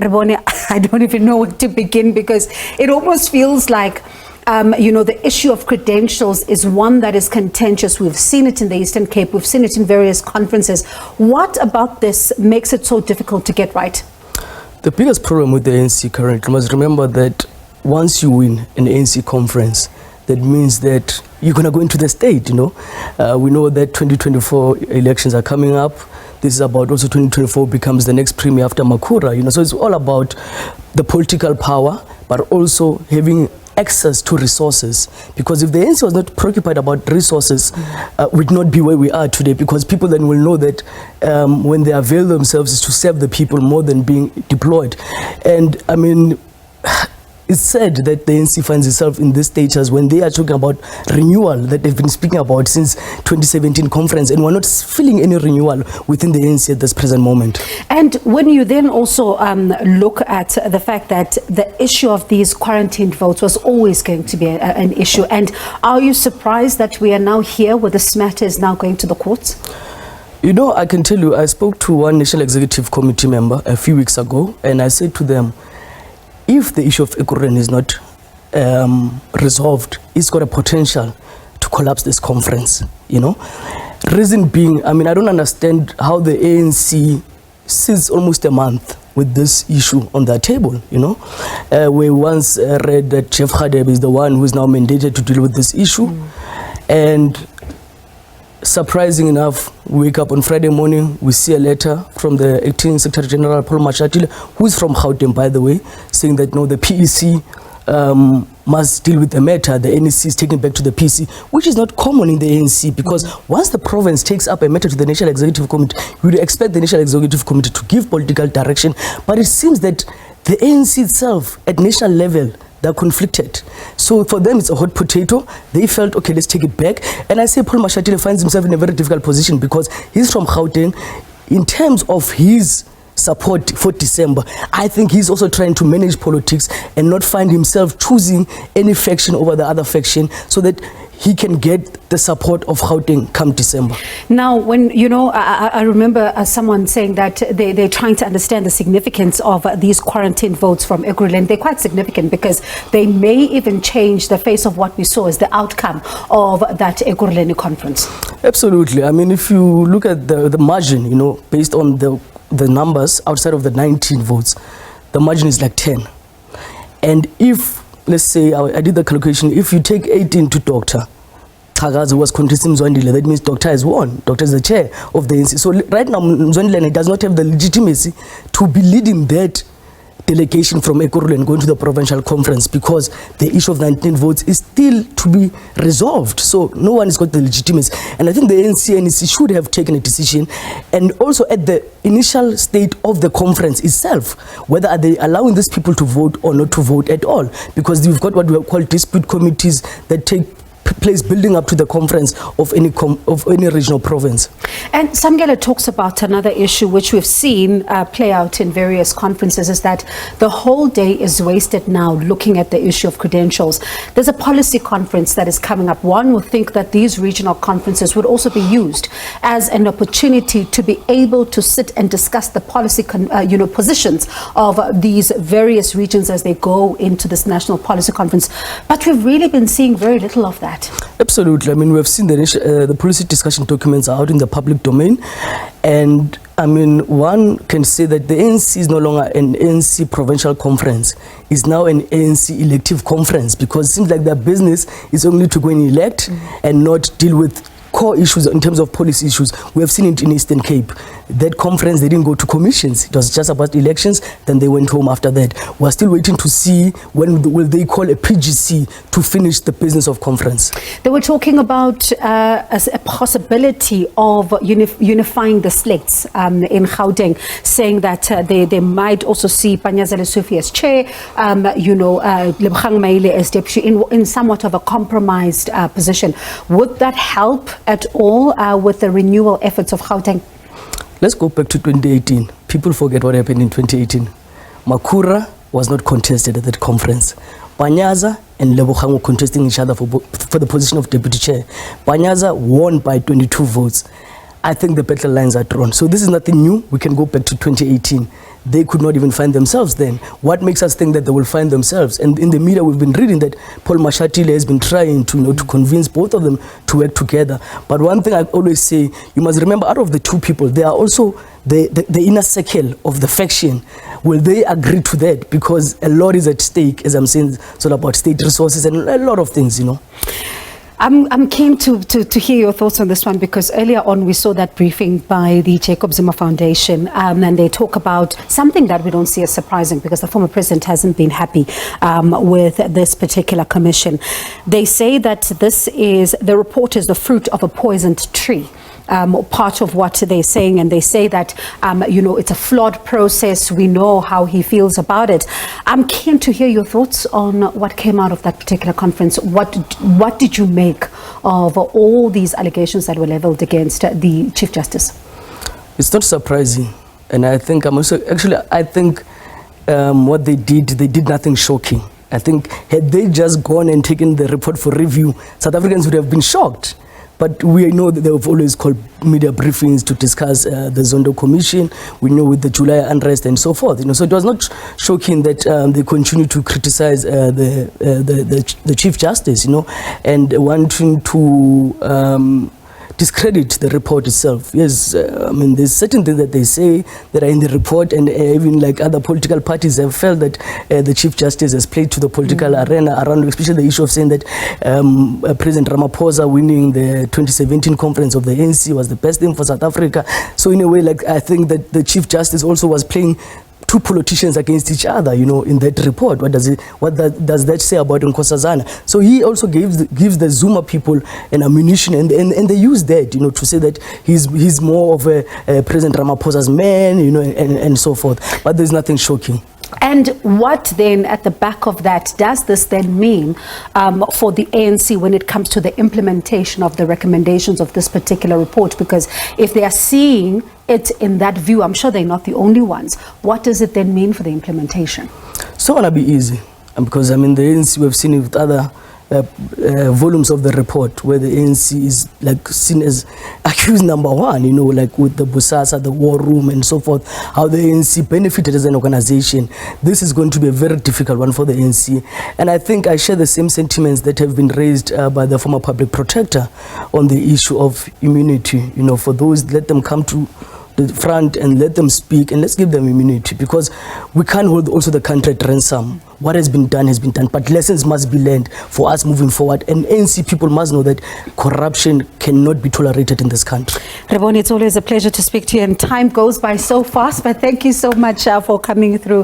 Rebone, I don't even know where to begin, because it almost feels like the issue of credentials is one that is contentious. We've seen it in the Eastern Cape. We've seen it in various conferences. What about this makes it so difficult to get right? The biggest problem with the ANC currently, must remember that once you win an ANC conference, that means that you're going to go into the state, We know that 2024 elections are coming up. This is about also 2024 becomes the next premier after Makura, So it's all about the political power, but also having access to resources, because if the ANC was not preoccupied about resources, we'd not be where we are today, because people then will know that when they avail themselves is to serve the people more than being deployed. And I mean, it's said that the ANC finds itself in this status when they are talking about renewal that they've been speaking about since 2017 conference, and we're not feeling any renewal within the ANC at this present moment. And when you then also look at the fact that the issue of these quarantined votes was always going to be an issue, and are you surprised that we are now here where this matter is now going to the courts? I can tell you, I spoke to one National Executive Committee member a few weeks ago, and I said to them, if the issue of Ekurhuleni is not resolved, it's got a potential to collapse this conference, Reason being, I don't understand how the ANC sits almost a month with this issue on their table, We once read that Jeff Radebe is the one who is now mandated to deal with this issue. And surprising enough, we wake up on Friday morning, we see a letter from the acting Secretary General Paul Mashatile, who is from Gauteng, by the way, saying that no, the PEC must deal with the matter. The NEC is taken back to the PC, which is not common in the ANC, because once the province takes up a matter to the National Executive Committee, you would expect the National Executive Committee to give political direction. But it seems that the ANC itself, at national level, they're conflicted. So for them, it's a hot potato. They felt, okay, let's take it back. And I say Paul Mashatile finds himself in a very difficult position, because he's from Gauteng. In terms of his support for December, I think he's also trying to manage politics and not find himself choosing any faction over the other faction, so that he can get the support of Gauteng come December. Now, when, I remember someone saying that they're trying to understand the significance of these quarantine votes from Ekurhuleni. They're quite significant, because they may even change the face of what we saw as the outcome of that Ekurhuleni conference. Absolutely. If you look at the margin, based on the numbers outside of the 19 votes, the margin is like 10. And if, let's say, I did the calculation, if you take 18 to Dr. Tagazi was contesting Mzwandile, that means Dr. has won. Dr. is the chair of the ANC. So right now, Mzwandile does not have the legitimacy to be leading that delegation from Ekurhuleni going to the provincial conference, because the issue of 19 votes is still to be resolved. So no one has got the legitimacy. And I think the ANC and NEC should have taken a decision, and also at the initial state of the conference itself, whether are they allowing these people to vote or not to vote at all, because we've got what we call dispute committees that take place building up to the conference of any regional province. And Samgela talks about another issue which we've seen play out in various conferences, is that the whole day is wasted now looking at the issue of credentials. There's a policy conference that is coming up. One would think that these regional conferences would also be used as an opportunity to be able to sit and discuss the policy positions of these various regions as they go into this national policy conference. But we've really been seeing very little of that. Absolutely. We have seen the policy discussion documents are out in the public domain, and one can say that the ANC is no longer an ANC provincial conference. It's now an ANC elective conference, because it seems like their business is only to go and elect and not deal with core issues in terms of policy issues. We have seen it in Eastern Cape. That conference, they didn't go to commissions. It was just about elections, then they went home after that. We're still waiting to see when will they call a PGC to finish the business of conference. They were talking about as a possibility of unifying the slates in Gauteng, saying that they might also see Panyaza Lesufi as chair, Lebogang Maile as deputy, in somewhat of a compromised position. Would that help at all with the renewal efforts of Gauteng? Let's go back to 2018. People forget what happened in 2018. Makura was not contested at that conference. Panyaza and Lebogang were contesting each other for the position of deputy chair. Panyaza won by 22 votes. I think the battle lines are drawn. So this is nothing new. We can go back to 2018. they could not even find themselves then. What makes us think that they will find themselves? And in the media, we've been reading that Paul Mashatile has been trying to, to convince both of them to work together. But one thing I always say, you must remember, out of the two people, there are also the inner circle of the faction. Will they agree to that? Because a lot is at stake, as I'm saying. It's all about state resources and a lot of things, I'm keen to hear your thoughts on this one, because earlier on we saw that briefing by the Jacob Zuma Foundation, and they talk about something that we don't see as surprising, because the former president hasn't been happy with this particular commission. They say that the report is the fruit of a poisoned tree. Part of what they're saying, and they say that it's a flawed process. We know how he feels about it. I'm keen to hear your thoughts on what came out of that particular conference. What did you make of all these allegations that were leveled against the Chief Justice? It's not surprising, and I think what they did nothing shocking. I think had they just gone and taken the report for review, South Africans would have been shocked. But we know that they have always called media briefings to discuss the Zondo Commission. We know with the July unrest and so forth. So it was not shocking that they continue to criticize the Chief Justice, and wanting to discredit the report itself. Yes, there's certain things that they say that are in the report, and even like other political parties have felt that the Chief Justice has played to the political arena around, especially the issue of saying that President Ramaphosa winning the 2017 conference of the ANC was the best thing for South Africa. So in a way, I think that the Chief Justice also was playing two politicians against each other, in that report. What does that say about Nkosazana? So he also gives the Zuma people an ammunition, and they use that, to say that he's more of a President Ramaphosa's man, and so forth. But there's nothing shocking. And what then, at the back of that, does this then mean for the ANC when it comes to the implementation of the recommendations of this particular report? Because if they are seeing it in that view, I'm sure they're not the only ones. What does it then mean for the implementation? It's not going to be easy, because the ANC, we've seen it with other volumes of the report, where the ANC is seen as accused number one, with the Busasa, the war room and so forth, how the ANC benefited as an organization. This is going to be a very difficult one for the ANC. And I think I share the same sentiments that have been raised by the former public protector on the issue of immunity. For those, let them come to the front and let them speak, and let's give them immunity, because we can't hold also the country at ransom. What has been done, but lessons must be learned for us moving forward. And ANC people must know that corruption cannot be tolerated in this country. Rebone, it's always a pleasure to speak to you, and time goes by so fast, but thank you so much for coming through